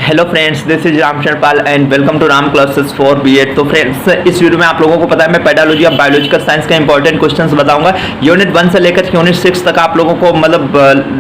Hello friends, this is Ramchandra Pal and welcome to Ram classes for BEd. तो friends, इस video में आप लोगों को पता है मैं पेडालॉजी ऑफ बायोलॉजिकल साइंस का इंपॉर्टेंट क्वेश्चंस बताऊंगा। यूनिट 1 से लेकर यूनिट 6 तक आप लोगों को मतलब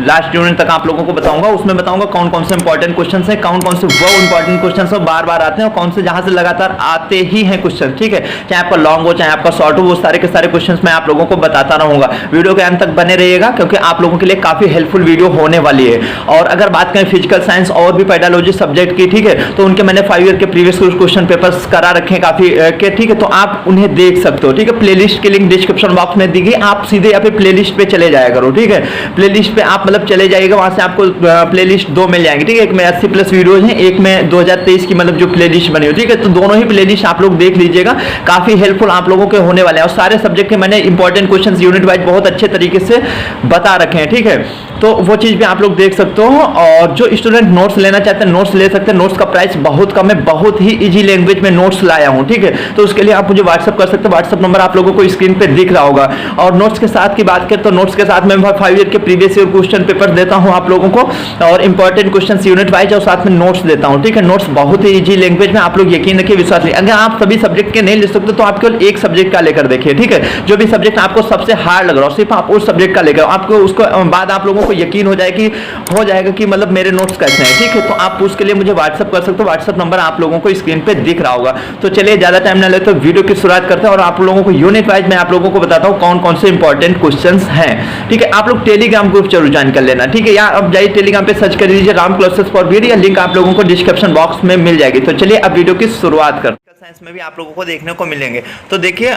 लास्ट यूनिट तक आप लोगों को बताऊंगा। उसमें बताऊंगा कौन कौन से इंपॉर्टेंट क्वेश्चन है, कौन कौन से वो इंपॉर्टेंट क्वेश्चन बार बार आते हैं और कौन से जहां से लगातार आते ही हैं क्वेश्चन। ठीक है, चाहे आपका लॉन्ग हो चाहे आपका शॉर्ट हो, वो सारे के सारे क्वेश्चन मैं आप लोगों को बताता रहूंगा। वीडियो के अंत तक बने रहिएगा क्योंकि आप लोगों के लिए काफी हेल्पफुल वीडियो होने वाली है। और अगर बात करें फिजिकल साइंस और भी पेडालॉजी सब्जेक्ट की, ठीक है, तो उनके मैंने 5 ईयर के प्रीवियस क्वेश्चन पेपर्स करा रखे हैं काफी के, ठीक है, तो आप उन्हें देख सकते हो। ठीक है, प्लेलिस्ट की लिंक डिस्क्रिप्शन बॉक्स में दी गई, आप सीधे यहाँ पे प्लेलिस्ट पे चले जाया करो। ठीक है, प्लेलिस्ट पे आप मतलब चले जाइएगा, वहां से आपको प्लेलिस्ट 2 मिल जाएंगे। ठीक है, एक में 80+ वीडियोज हैं, एक में 2023 की मतलब जो प्लेलिस्ट बनी हो। ठीक है, तो दोनों ही प्लेलिस्ट आप लोग देख लीजिएगा, काफी हेल्पफुल आप लोगों के होने वाले हैं। और सारे सब्जेक्ट के मैंने इंपॉर्टेंट क्वेश्चन यूनिट वाइज बहुत अच्छे तरीके से बता रखे हैं। ठीक है, तो वो चीज भी आप लोग देख सकते हो। और जो स्टूडेंट नोट्स लेना चाहते हैं नोट्स ले सकते हैं। नोट्स का प्राइस बहुत कम है, बहुत ही इजी लैंग्वेज में नोट्स लाया हूं। ठीक है, तो उसके लिए आप मुझे व्हाट्सअप कर सकते हैं। व्हाट्सअप नंबर आप लोगों को स्क्रीन पे दिख रहा होगा। और नोट्स के साथ की बात करें तो नोट्स के साथ मैं 5 ईयर के प्रीवियस ईयर क्वेश्चन पेपर देता हूं आप लोगों को, और इंपॉर्टेंट क्वेश्चन यूनिट वाइज और साथ में नोट्स देता हूं। ठीक है, नोट्स बहुत ही इजी लैंग्वेज में, आप लोग यकीन रखिए, विश्वास रखिए। अगर आप सभी सब्जेक्ट के नहीं ले सकते तो आप केवल एक सब्जेक्ट का लेकर देखिए। ठीक है, जो भी सब्जेक्ट आपको सबसे हार्ड लग रहा हो सिर्फ आप उस सब्जेक्ट का लेकर, आपको उसको बाद आप लोगों को यकीन हो जाएगा कि मतलब मेरे नोट्स कैसे हैं। ठीक है, तो आप उसके लिए मुझे व्हाट्सअप कर सकते हो। व्हाट्सअप नंबर आप लोगों को स्क्रीन पे दिख रहा होगा। तो चलिए ज्यादा टाइम ना लेते वीडियो की शुरुआत करते हैं और आप लोगों को यूनिट वाइज मैं आप लोगों को बताता हूं कौन कौन से इंपॉर्टेंट क्वेश्चंस हैं। ठीक है, आप लोग टेलीग्राम ग्रुप जरूर ज्वाइन कर लेना। ठीक है, या अब जाइए टेलीग्राम पे सर्च कर लीजिए राम क्लासेस फॉर बीएड, या लिंक आप लोगों को डिस्क्रिप्शन बॉक्स में मिल जाएगी। तो चलिए अब वीडियो की शुरुआत करते हैं। साइंस में भी आप लोगों को देखने को मिलेंगे। तो देखिए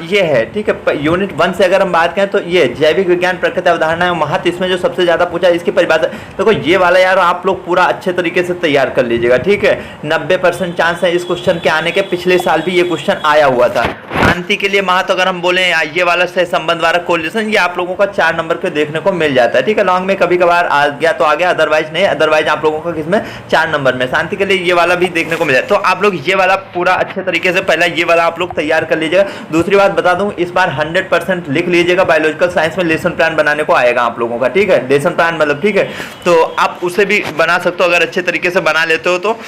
ये है, ठीक है, यूनिट 1 से अगर हम बात करें तो ये जैविक विज्ञान प्रकृति अवधारणा एवं महत्व, इसमें जो सबसे ज्यादा पूछा इसकी परिभाषा देखो। ये वाला यार आप लोग पूरा अच्छे तरीके से तैयार कर लीजिएगा। ठीक है, 90% चांस है इस क्वेश्चन के आने के। पिछले साल भी ये क्वेश्चन आया हुआ था। शांति के लिए महत्व अगर हम बोले, ये वाला सह संबंध वाला कोरिलेशन, ये आप लोगों का 4 नंबर के देखने को मिल जाता है। ठीक है, लॉन्ग में कभी कभार आ गया तो आ गया, अदरवाइज नहीं। अदरवाइज आप लोगों को किसमें 4 नंबर में शांति के लिए ये वाला भी देखने को मिल जाए। तो आप लोग ये वाला पूरा अच्छे तरीके से पहला ये वाला आप लोग तैयार कर लीजिएगा। दूसरी बात बता दूं, इस बार 100% लिख लीजिएगा, बायोलॉजिकल साइंस में लेसन प्लान बनाने को आएगा आप लोगों का। ठीक है, लेसन प्लान मतलब, ठीक है, तो आप उसे भी बना सकते हो अगर अच्छे तरीके से बना लेते हो तो।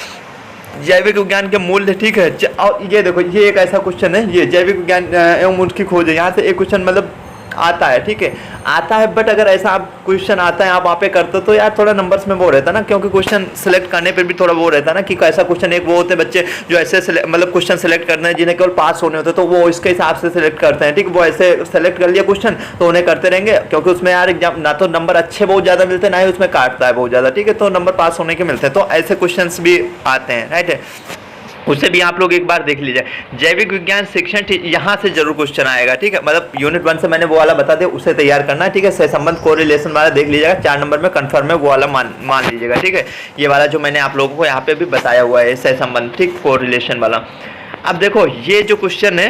जैविक विज्ञान के मूल्य, ठीक है, और ये देखो ये एक ऐसा क्वेश्चन है, ये जैविक विज्ञान एवं उनकी खोज है। यहाँ से एक क्वेश्चन मतलब आता है। ठीक है, आता है, बट अगर ऐसा आप क्वेश्चन आता है आप वहाँ पे करते हो तो यार थोड़ा नंबर्स में वो रहता है ना, क्योंकि क्वेश्चन सिलेक्ट करने पे भी थोड़ा वो रहता है ना कि कैसा क्वेश्चन। एक वो होते हैं बच्चे जो ऐसे मतलब क्वेश्चन सिलेक्ट करते हैं जिन्हें केवल पास होने होते हैं, तो वो इसके हिसाब से सिलेक्ट करते हैं। ठीक, वो ऐसे सेलेक्ट कर लिया क्वेश्चन तो उन्हें करते रहेंगे, क्योंकि उसमें यार एग्जाम ना तो नंबर अच्छे बहुत ज्यादा मिलते हैं, ना ही उसमें काटता है बहुत ज्यादा। ठीक है, तो नंबर पास होने के मिलते हैं, तो ऐसे क्वेश्चन भी आते हैं। राइट है, उसे भी आप लोग एक बार देख लीजिए। जैविक विज्ञान शिक्षण, यहाँ से जरूर क्वेश्चन आएगा। ठीक है, मतलब यूनिट 1 से मैंने वो वाला बता दिया, उसे तैयार करना है। ठीक है, सहसंबंध कोरिलेशन वाला देख लीजिएगा, 4 नंबर में कंफर्म है, वो वाला मान लीजिएगा। ठीक है, ये वाला जो मैंने आप लोगों को यहाँ पे भी बताया हुआ है सहसंबंध, ठीक, कोरिलेशन वाला। अब देखो ये जो क्वेश्चन है,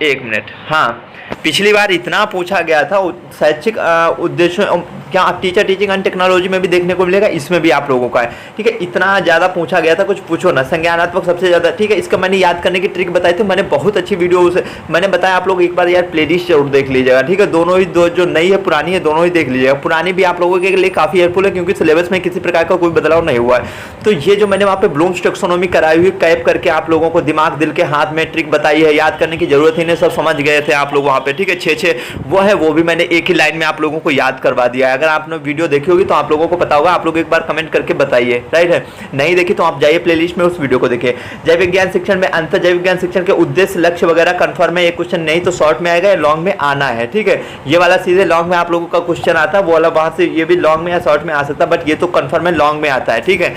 1 मिनट, हाँ, पिछली बार इतना पूछा गया था शैक्षिक उद्देश्यों, क्या टीचर टीचिंग एंड टेक्नोलॉजी में भी देखने को मिलेगा, इसमें भी आप लोगों का है। ठीक है, इतना ज्यादा पूछा गया था, कुछ पूछो ना, संज्ञानात्मक सबसे ज्यादा। ठीक है, इसका मैंने याद करने की ट्रिक बताई थी, मैंने बहुत अच्छी वीडियो उसे मैंने बताया, आप लोग एक बार यार प्लेलिस्ट जरूर देख लीजिएगा। ठीक है, दोनों ही जो नई है पुरानी है दोनों ही देख लीजिएगा। पुरानी भी आप लोगों के लिए काफी हेल्पफुल है क्योंकि सिलेबस में किसी प्रकार का कोई बदलाव नहीं हुआ है। तो ये जो मैंने वहाँ पे ब्लूम्स टैक्सोनॉमी कराई हुई कैप करके आप लोगों को दिमाग दिल के हाथ में ट्रिक बताई है, याद करने की जरूरत ही नहीं, सब समझ गए थे आप लोग वहाँ पे। ठीक है, 6 वो है, वो भी मैंने एक ही लाइन में आप लोगों को याद करवा दिया है। अगर आपने वीडियो देखी होगी तो आप लोगों को पता होगा, आप लोग एक बार कमेंट करके बताइए। राइट है, नहीं देखी तो आप जाइए प्लेलिस्ट में उस वीडियो को देखिए। जैव विज्ञान शिक्षण में अंतर जैव विज्ञान शिक्षण के उद्देश्य लक्ष्य वगैरह कंफर्म है, ये क्वेश्चन नहीं तो शॉर्ट में आएगा या लॉन्ग में आना है। ठीक है, ये वाला सीधे लॉन्ग में आप लोगों का क्वेश्चन आता है, वो वाला वहां से ये भी लॉन्ग में या शॉर्ट में आ सकता है, बट ये तो कंफर्म है लॉन्ग में आता है। ठीक है,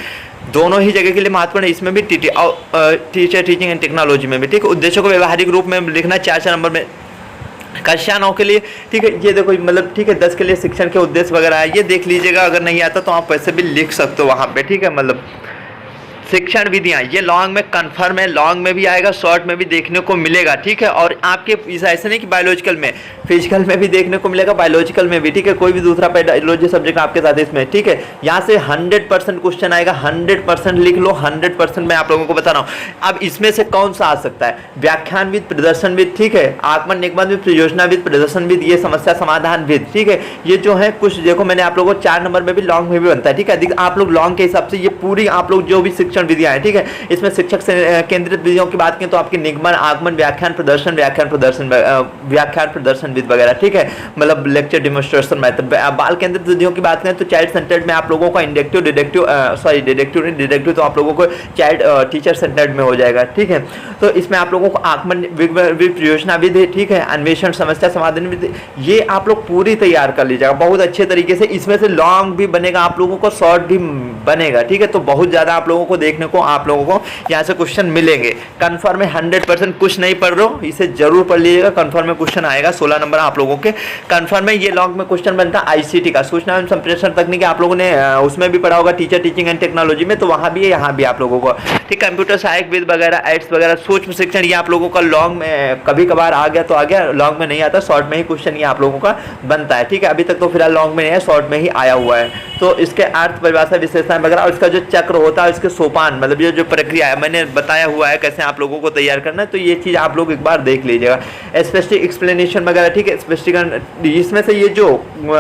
दोनों ही जगह के लिए महत्वपूर्ण है, इसमें भी टीचर टीचिंग एंड टेक्नोलॉजी में भी। ठीक है, उद्देश्यों को व्यवहारिक रूप में लिखना 4 नंबर में कक्षा 9 के लिए। ठीक है, ये देखो मतलब, ठीक है, 10 के लिए शिक्षण के उद्देश्य वगैरह है, ये देख लीजिएगा। अगर नहीं आता तो आप वैसे भी लिख सकते हो वहाँ पे। ठीक है, मतलब शिक्षण विधियां, ये लॉन्ग में कंफर्म है, लॉन्ग में भी आएगा, शॉर्ट में भी देखने को मिलेगा, ठीक है। और आपके ऐसे नहीं कि बायोलॉजिकल में, फिजिकल में भी देखने को मिलेगा, बायोलॉजिकल में भी, ठीक है। कोई भी दूसरा बायोलॉजी सब्जेक्ट आपके साथ इसमें, ठीक है। यहाँ से 100% क्वेश्चन आएगा, 100% लिख लो, 100% मैं आप लोगों को बता रहा हूँ। अब इसमें से कौन सा आ सकता है? व्याख्यानविद, प्रदर्शनविद, ठीक है, आगमन निगमनविद, परियोजनाविद, प्रदर्शनविद, ये समस्या समाधानविद, ठीक है। ये जो है कुछ देखो, मैंने आप लोगों को 4 नंबर में भी लॉन्ग में भी बनता है, ठीक है। आप लोग लॉन्ग के हिसाब से ये पूरी आप लोग जो भी शिक्षण विधियां हैं, ठीक है, इसमें शिक्षक से केंद्रित विधियों की बात करें तो आपकी निगमन, आगमन, व्याख्यान प्रदर्शन, व्याख्यान प्रदर्शन विधि वगैरह, ठीक है, मतलब लेक्चर डेमोन्स्ट्रेशन मेथड। बाल केंद्रित विधियों की बात करें तो चाइल्ड सेंटर्ड में आप लोगों का इंडक्टिव, डिडक्टिव तो आप लोगों को चाइल्ड टीचर सेंटर्ड में हो जाएगा, ठीक है। तो इसमें आप लोगों को आगमन परियोजना विधि, ठीक है, अन्वेषण, समस्या समाधान विधि, ये आप लोग पूरी तैयार कर लीजिएगा बहुत अच्छे तरीके से। इसमें से लॉन्ग भी बनेगा आप लोगों को, शॉर्ट भी बनेगा, ठीक है। तो बहुत ज़्यादा आप लोगों को देखने को, आप लोगों को यहाँ से क्वेश्चन मिलेंगे। कन्फर्म है 100%, कुछ नहीं पढ़ रहे हो इसे जरूर पढ़ लीजिएगा, कन्फर्म में क्वेश्चन आएगा 16 नंबर आप लोगों के। कन्फर्म है ये लॉन्ग में क्वेश्चन बनता है आईसीटी का, सूचना एवं संप्रेषण तकनीक, आप लोगों ने उसमें भी पढ़ा होगा, टीचर टीचिंग एंड टेक्नोलॉजी में, तो वहाँ भी है, यहाँ भी आप लोगों को, ठीक। कंप्यूटर सहायक विद वगैरह, एड्स वगैरह, सूक्ष्म शिक्षण, ये आप लोगों का लॉन्ग में कभी कभार आ गया तो आ गया, लॉन्ग में नहीं आता, शॉर्ट में ही क्वेश्चन ये आप लोगों का बनता है, ठीक है। अभी तक तो फिलहाल लॉन्ग में नहीं है, शॉर्ट में ही आया हुआ है। तो इसके अर्थ, परिभाषा, विशेषताएं वगैरह, और इसका जो चक्र होता है, इसके सोपान, मतलब ये जो प्रक्रिया है मैंने बताया हुआ है कैसे आप लोगों को तैयार करना है, तो ये चीज़ आप लोग एक बार देख लीजिएगा। स्पेसिफिक एक्सप्लेनेशन वगैरह, ठीक है, स्पष्टीकरण, इसमें से ये जो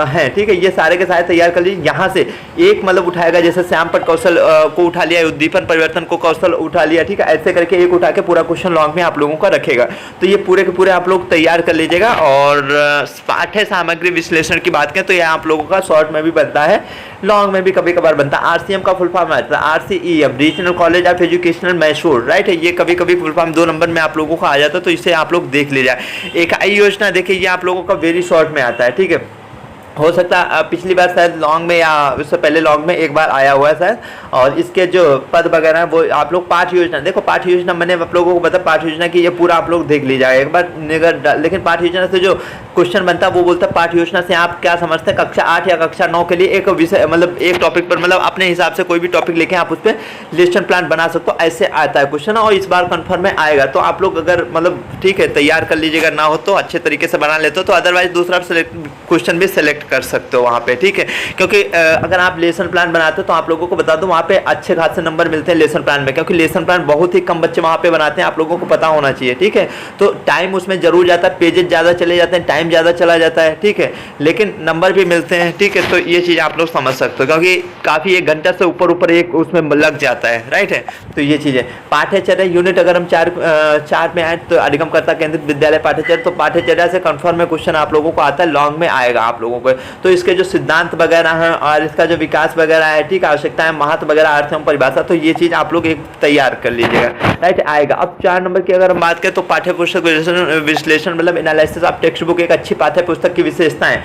है, ठीक है, ये सारे के सारे तैयार कर लीजिए। यहाँ से एक मतलब उठाएगा, जैसे श्यामपट कौशल को उठा लिया, उद्दीपन परिवर्तन को कौशल उठा लिया, ठीक है, ऐसे करके एक उठा के पूरा क्वेश्चन लॉन्ग में आप लोगों का रखेगा। तो ये पूरे के पूरे आप लोग तैयार कर लीजिएगा। और पाठ्य सामग्री विश्लेषण की बात करें तो ये आप लोगों का शॉर्ट में भी बनता है, लॉन्ग में भी कभी कभार बनता है। RCM का फुल फॉर्म आता है RCEM, regional college of educational Mysore, right है। ये कभी कभी फुल फॉर्म 2 नंबर में आप लोगों को आ जाता है, तो इसे आप लोग देख लीजिए। इकाई योजना देखिए, ये आप लोगों का वेरी शॉर्ट में आता है, ठीक है। हो सकता है पिछली बार शायद लॉन्ग में या उससे पहले लॉन्ग में एक बार आया हुआ है शायद। और इसके जो पद वगैरह है वो आप लोग पाठ योजना देखो, पाठ योजना मैंने आप लोगों को बता, पाठ योजना की ये पूरा आप लोग देख लीजिएगा एक बार निगर। लेकिन पाठ योजना से जो क्वेश्चन बनता है वो बोलता है पाठ योजना से आप क्या समझते हैं, कक्षा 8 या कक्षा 9 के लिए एक विषय, मतलब एक टॉपिक पर, मतलब अपने हिसाब से कोई भी टॉपिक लेके आप उस पर लेसन प्लान बना सकते हो, ऐसे आता है क्वेश्चन। और इस बार कन्फर्म में आएगा, तो आप लोग अगर मतलब ठीक है तैयार कर लीजिएगा, ना हो तो अच्छे तरीके से बना लेते हो, तो अदरवाइज दूसरा क्वेश्चन भी सिलेक्ट कर सकते हो वहाँ पे, ठीक है। क्योंकि अगर आप लेसन प्लान बनाते हो तो आप लोगों को बता दूं वहाँ पे अच्छे खासे नंबर मिलते हैं लेसन प्लान में, क्योंकि लेसन प्लान बहुत ही कम बच्चे वहाँ पे बनाते हैं, आप लोगों को पता होना चाहिए, ठीक है। तो टाइम उसमें जरूर जाता है, पेजेस ज़्यादा चले जाते हैं, टाइम ज़्यादा चला जाता है, ठीक है, लेकिन नंबर भी मिलते हैं, ठीक है। तो ये चीज़ आप लोग समझ सकते हो, क्योंकि काफ़ी 1 घंटा से ऊपर एक उसमें लग जाता है, राइट है। तो ये चीज़ है। पाठ्यचर्या यूनिट अगर हम चार में आए तो अधिगमकर्ता केंद्रित विद्यालय पाठ्यचर्या, तो पाठ्यचर्या से कन्फर्म में क्वेश्चन आप लोगों को आता है, लॉन्ग में आएगा आप लोगों को। तो इसके जो सिद्धांत वगैरह हैं और इसका जो विकास वगैरह है, ठीक, आवश्यकताएं, महत्व वगैरह, अर्थ एवं परिभाषा, तो ये चीज़ आप लोग एक तैयार कर लीजिएगा, राइट, आएगा। अब 4 नंबर की अगर हम बात करें तो पाठ्य पुस्तक विश्लेषण, मतलब एनालिसिस ऑफ टेक्स्ट बुक, एक अच्छी पाठ्य पुस्तक की विशेषताएं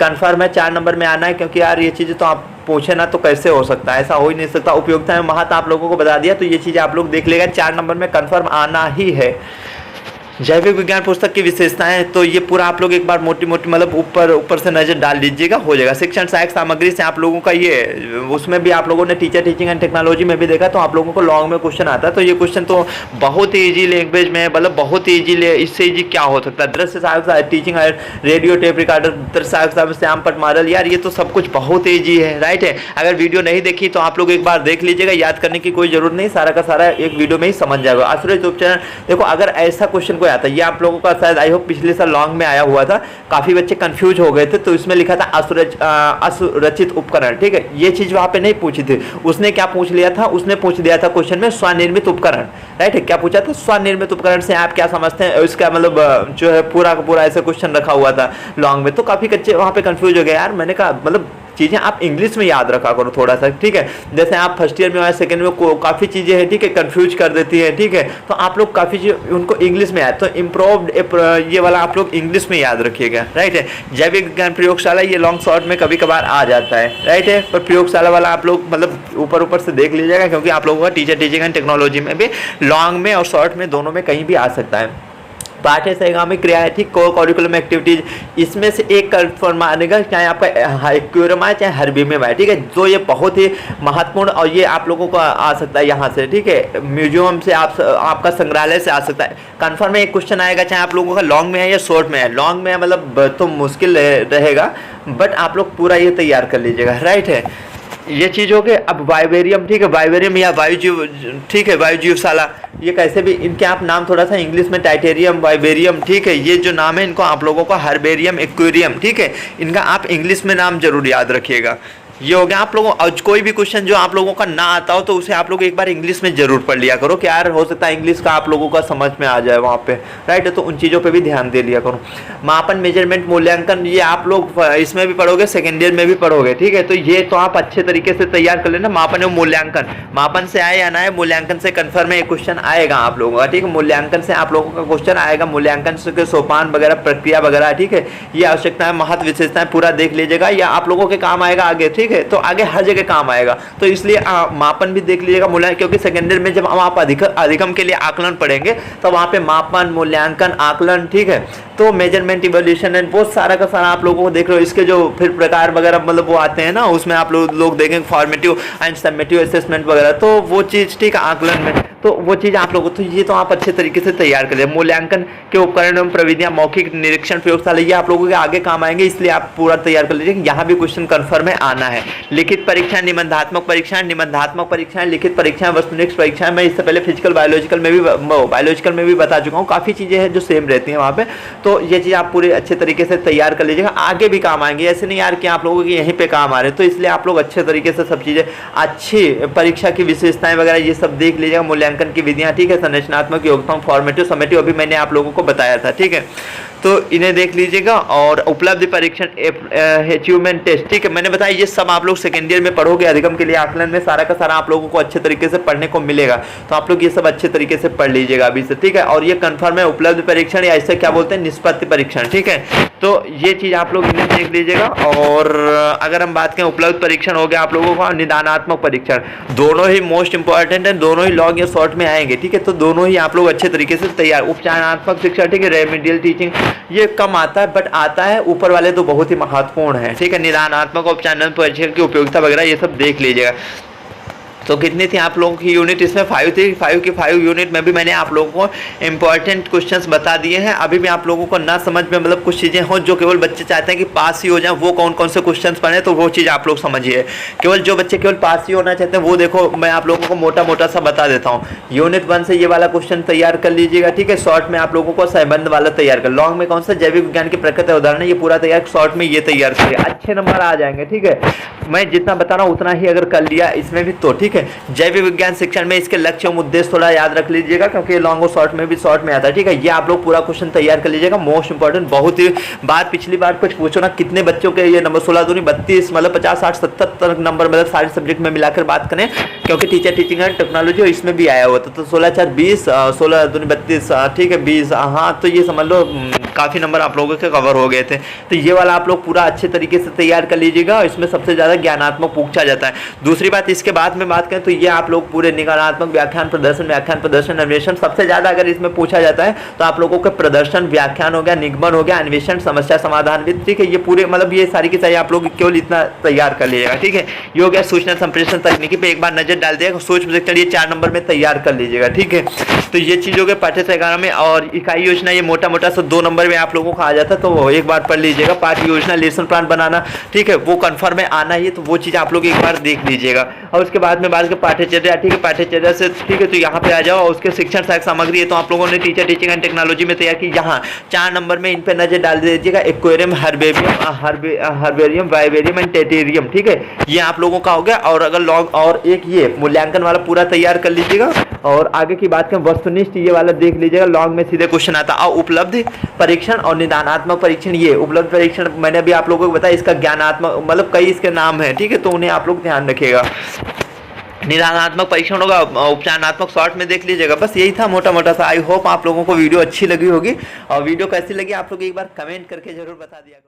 कन्फर्म है 4 नंबर में आना है, क्योंकि यार ये चीज़ें तो आप पूछे ना तो कैसे हो सकता है, ऐसा हो ही नहीं सकता। उपयोगिता में महत्व आप लोगों को बता दिया, तो ये चीज़ें आप लोग देख लेगा, 4 नंबर में कन्फर्म आना ही है। जैविक विज्ञान पुस्तक की विशेषताएं, तो ये पूरा आप लोग एक बार मोटी मोटी मतलब ऊपर से नजर डाल लीजिएगा, हो जाएगा। शिक्षण सहायक सामग्री से आप लोगों का ये, उसमें भी आप लोगों ने टीचर टीचिंग एंड टेक्नोलॉजी में भी देखा, तो आप लोगों को लॉन्ग में क्वेश्चन आता है। तो ये क्वेश्चन तो बहुत ही ईजी लैंग्वेज में, मतलब बहुत ही ईजी, इससे ईजी क्या हो सकता है। दृश्य सहायक टीचिंग, रेडियो टेप रिकॉर्डर, दृश्य सहायक श्यामपट मॉडल, यार ये तो सब कुछ बहुत ईजी है, राइट है। अगर वीडियो नहीं देखी तो आप लोग एक बार देख लीजिएगा, याद करने की कोई जरूरत नहीं, सारा का सारा एक वीडियो में ही समझ जाएगा। आश्रय उपचरण देखो, अगर ऐसा क्वेश्चन कोई आता है, ये आप लोगों शायद आई होप पिछले साल लॉन्ग में आया हुआ था, काफी बच्चे कंफ्यूज हो गए थे, तो इसमें लिखा था असुरक्षित उपकरण, ठीक है। ये चीज वहां पे नहीं पूछी थी, उसने क्या पूछ लिया था, उसने पूछ दिया था क्वेश्चन में स्वनिर्मित उपकरण, राइट है। क्या पूछा था, स्वनिर्मित उपकरण से आप क्या समझते हैं, इसका मतलब जो है पूरा का पूरा ऐसा क्वेश्चन रखा हुआ था लॉन्ग में। तो काफी बच्चे वहां पे कंफ्यूज हो गए, यार मैंने कहा मतलब चीज़ें आप इंग्लिश में याद रखा करो थोड़ा सा, ठीक है। जैसे आप फर्स्ट ईयर में या सेकंड में काफ़ी चीज़ें हैं, ठीक है, कंफ्यूज कर देती है, ठीक है। तो आप लोग काफ़ी चीज़ उनको इंग्लिश में याद, तो इम्प्रूव्ड ये वाला आप लोग इंग्लिश में याद रखिएगा, राइट है। जैविक विज्ञान प्रयोगशाला, ये लॉन्ग शॉर्ट में कभी कभार आ जाता है, राइट है, पर प्रयोगशाला वाला आप लोग मतलब ऊपर से देख लीजिएगा, क्योंकि आप लोगों का टीचर टीचिंग एंड टेक्नोलॉजी में भी लॉन्ग में और शॉर्ट में दोनों में कहीं भी आ सकता है। पाठ्य सहगामी क्रियाएं थी, को करिकुलम एक्टिविटीज, इसमें से एक कन्फर्म आनेगा, चाहे आपका एक्वेरियम आए चाहे हर्बियम आए, ठीक है। जो ये बहुत ही महत्वपूर्ण, और ये आप लोगों को आ सकता है यहाँ से, ठीक है, म्यूजियम से, आपका संग्रहालय से आ सकता है। कन्फर्म में एक क्वेश्चन आएगा, चाहे आप लोगों का लॉन्ग में है या शॉर्ट में है। लॉन्ग में है मतलब तो मुश्किल रहेगा, बट आप लोग पूरा ये तैयार कर लीजिएगा, राइट है। ये चीज़ हो गई। अब वाइवेरियम, ठीक है, वाइवेरियम या वायुजीव, ठीक है, वायुजीवशाला, ये कैसे भी इनके आप नाम थोड़ा सा इंग्लिश में टाइटेरियम, वाइवेरियम, ठीक है, ये जो नाम है इनको आप लोगों को हर्बेरियम, एक्वेरियम, ठीक है, इनका आप इंग्लिश में नाम जरूर याद रखिएगा। ये हो गया आप लोगों। और कोई भी क्वेश्चन जो आप लोगों का ना आता हो तो उसे आप लोग एक बार इंग्लिश में जरूर पढ़ लिया करो, कि यार हो सकता है इंग्लिश का आप लोगों का समझ में आ जाए वहाँ पे, राइट है। तो उन चीज़ों पे भी ध्यान दे लिया करो। मापन, मेजरमेंट, मूल्यांकन, ये आप लोग इसमें भी पढ़ोगे, सेकेंड ईयर में भी पढ़ोगे, ठीक है। तो ये तो आप अच्छे तरीके से तैयार कर लेना। मापन और मूल्यांकन, मापन से आए या ना आए, मूल्यांकन से कन्फर्म है, एक क्वेश्चन आएगा आप लोगों का, ठीक है। मूल्यांकन से आप लोगों का क्वेश्चन आएगा, मूल्यांकन से सोपान वगैरह, प्रक्रिया वगैरह, ठीक है। ये आवश्यकताएं, महत्व, विशेषताएं पूरा देख लीजिएगा, या आप लोगों के काम आएगा आगे, ठीक है। तो आगे हर जगह काम आएगा, तो इसलिए मापन भी देख लीजिएगा, मूल्यांकन, क्योंकि सेकेंड ईयर में जब हम आप अधिगम के लिए आकलन पढ़ेंगे तो वहाँ पे मापन, मूल्यांकन, आकलन, ठीक है। तो मेजरमेंट, इवोल्यूशन एंड बहुत सारा का सारा आप लोगों को देख रहे हो। इसके जो फिर प्रकार वगैरह मतलब वो आते हैं ना, उसमें आप लोग देखेंगे फॉर्मेटिव एंड समेटिव असेसमेंट वगैरह, तो वो चीज़, ठीक है, आकलन में तो वो चीज़ आप लोगों, तो ये तो आप अच्छे तरीके से तैयार कर लिया। मूल्यांकन के उपकरण एवं प्रविधियां, मौखिक, निरीक्षण, प्रयोगशाला, ये आप लोगों के आगे काम आएंगे, इसलिए आप पूरा तैयार कर लीजिए। यहाँ भी क्वेश्चन कन्फर्म है, आना है। लिखित परीक्षा, निबंधात्मक परीक्षाएं, लिखित परीक्षाएं, वस्तुनिष्ठ परीक्षाएं, मैं इससे पहले फिजिकल बायोलॉजिकल में भी बता चुका हूँ। काफ़ी चीज़ें हैं जो सेम रहती हैं वहाँ पे, तो ये चीज़ आप पूरे अच्छे तरीके से तैयार कर लीजिएगा, आगे भी काम आएंगे। ऐसे नहीं यार कि आप लोगों के यहीं पे काम आ रहे हैं, तो इसलिए आप लोग अच्छे तरीके से सब चीज़ें, अच्छी परीक्षा की विशेषताएं वगैरह ये सब देख लीजिएगा। मूल्यांकन की विधियाँ, ठीक है, संरचनात्मक, योग्यता, फॉर्मेटिव, समेटिव, अभी मैंने आप लोगों को बताया था, ठीक है। तो इन्हें देख लीजिएगा। और उपलब्धि परीक्षण, अचीवमेंट टेस्ट, ठीक है, मैंने बताया ये सब आप लोग सेकेंड ईयर में पढ़ोगे। अधिगम के लिए आकलन में सारा का सारा आप लोगों को अच्छे तरीके से पढ़ने को मिलेगा, तो आप लोग ये सब अच्छे तरीके से पढ़ लीजिएगा अभी से, ठीक है। और ये कन्फर्म है, उपलब्धि परीक्षण या इसे क्या बोलते हैं, निष्पत्ति परीक्षण, ठीक है। तो ये चीज़ आप लोग इन्हें देख लीजिएगा। और अगर हम बात करें, उपलब्ध परीक्षण हो गया आप लोगों का, निदानात्मक परीक्षण, दोनों ही मोस्ट इंपॉर्टेंट है, दोनों ही लॉन्ग या शॉर्ट में आएंगे, ठीक है। तो दोनों ही आप लोग अच्छे तरीके से तैयार। उपचारात्मक शिक्षा, ठीक है, रेमेडियल टीचिंग, ये कम आता है बट आता है, ऊपर वाले तो बहुत ही महत्वपूर्ण है, ठीक है। निदानात्मक, उपचारात्मक परीक्षण की उपयोगिता वगैरह ये सब देख लीजिएगा। तो कितनी थी आप लोगों की यूनिट, इसमें 5 थी। 5 की 5 यूनिट में भी मैंने आप लोगों को इंपॉर्टेंट क्वेश्चंस बता दिए हैं। अभी भी आप लोगों को ना समझ में मतलब कुछ चीज़ें हों जो केवल बच्चे चाहते हैं कि पास ही हो जाए, वो कौन कौन से क्वेश्चंस पढ़े, तो वो चीज़ आप लोग समझिए। केवल जो बच्चे केवल पास ही होना चाहते हैं वो देखो, मैं आप लोगों को मोटा मोटा सा बता देता हूँ। यूनिट 1 से ये वाला क्वेश्चन तैयार कर लीजिएगा, ठीक है। शॉर्ट में आप लोगों को संबंध वाला तैयार कर, लॉन्ग में कौन सा जैविक विज्ञान की प्रकृति उदाहरण है, ये पूरा तैयार, शॉर्ट में ये तैयार करिए, अच्छे नंबर आ जाएंगे, ठीक है। मैं जितना बता रहा हूँ उतना ही अगर कर लिया इसमें भी तो ठीक है। जैविक विज्ञान शिक्षण में इसके लक्ष्य और उद्देश्य थोड़ा याद रख लीजिएगा, क्योंकि लॉन्ग और शॉर्ट में भी शॉर्ट में आता है, ठीक है। ये आप लोग पूरा क्वेश्चन तैयार कर लीजिएगा, मोस्ट इंपॉर्टेंट। बहुत ही बात पिछली बार कुछ पूछो ना, कितने बच्चों के ये नंबर 16 दूनी 32 मतलब 50 60 70 तक नंबर, मतलब सारे सब्जेक्ट में मिलाकर बात करें, क्योंकि टीचर टीचिंग एंड टेक्नोलॉजी और इसमें भी आया हुआ था। तो 16 4 20 16 दूनी 32, ठीक है 20, हाँ, तो ये समझ लो काफ़ी नंबर आप लोगों के कवर हो गए थे। तो ये वाला आप लोग पूरा अच्छे तरीके से तैयार कर लीजिएगा। इसमें सबसे ज़्यादा ज्ञानात्मक पूछा जाता है। दूसरी बात, इसके बाद में बात करें तो ये आप लोग पूरे निगमनात्मक, व्याख्यान प्रदर्शन अन्वेषण, सबसे ज़्यादा अगर इसमें पूछा जाता है तो आप लोगों के प्रदर्शन, व्याख्यान हो गया, निगमन हो गया, अन्वेषण, समस्या समाधान भी, ठीक है। ये पूरे मतलब ये सारी की सारी आप लोग केवल इतना तैयार कर लीजिएगा, ठीक है। ये हो गया सूचना संप्रेषण तकनीकी पे एक बार नजर डाल दिएगा। सूक्ष्म शिक्षण ये 4 नंबर में तैयार कर लीजिएगा, ठीक है। तो ये चीज़ हो गया पाठ्य 11 में। और इकाई योजना ये मोटा मोटा सा 2 नंबर में आप लोगों को आ जाता है, तो वो एक बार पढ़ लीजिएगा। पाठ्य योजना, लेसन प्लान बनाना, ठीक है, वो कन्फर्म में आना ही, तो वो चीज़ आप लोग एक बार देख लीजिएगा। और उसके बाद में बात करें पाठ्यचर्या, ठीक है, पाठ्यचर्या से ठीक है, तो यहाँ पे आ जाओ। उसके शिक्षण सहायक सामग्री है तो आप लोगों ने टीचर टीचिंग एंड टेक्नोलॉजी में तैयार की। यहाँ 4 नंबर में इन पे नजर डाल दीजिएगा। एक्वेरियम, हर्बेरियम, वाइवेरियम एंड टेटेरियम, ठीक है, ये आप लोगों का हो गया। और अगर लॉन्ग और एक ये मूल्यांकन वाला पूरा तैयार कर लीजिएगा। और आगे की बात करें वस्तुनिष्ठ, ये वाला देख लीजिएगा, लॉन्ग में सीधे क्वेश्चन आता है। और उपलब्धि परीक्षण और निदानात्मक परीक्षण, ये उपलब्ध परीक्षण मैंने अभी आप लोगों को बताया, इसका ज्ञानात्मक मतलब कई इसके नाम है, ठीक है, तो उन्हें आप लोग ध्यान रखिएगा। निदानात्मक परीक्षण होगा, उपचारात्मक शॉर्ट में देख लीजिएगा। बस यही था मोटा मोटा सा। आई होप आप लोगों को वीडियो अच्छी लगी होगी। और वीडियो कैसी लगी आप लोग एक बार कमेंट करके जरूर बता दिया करो।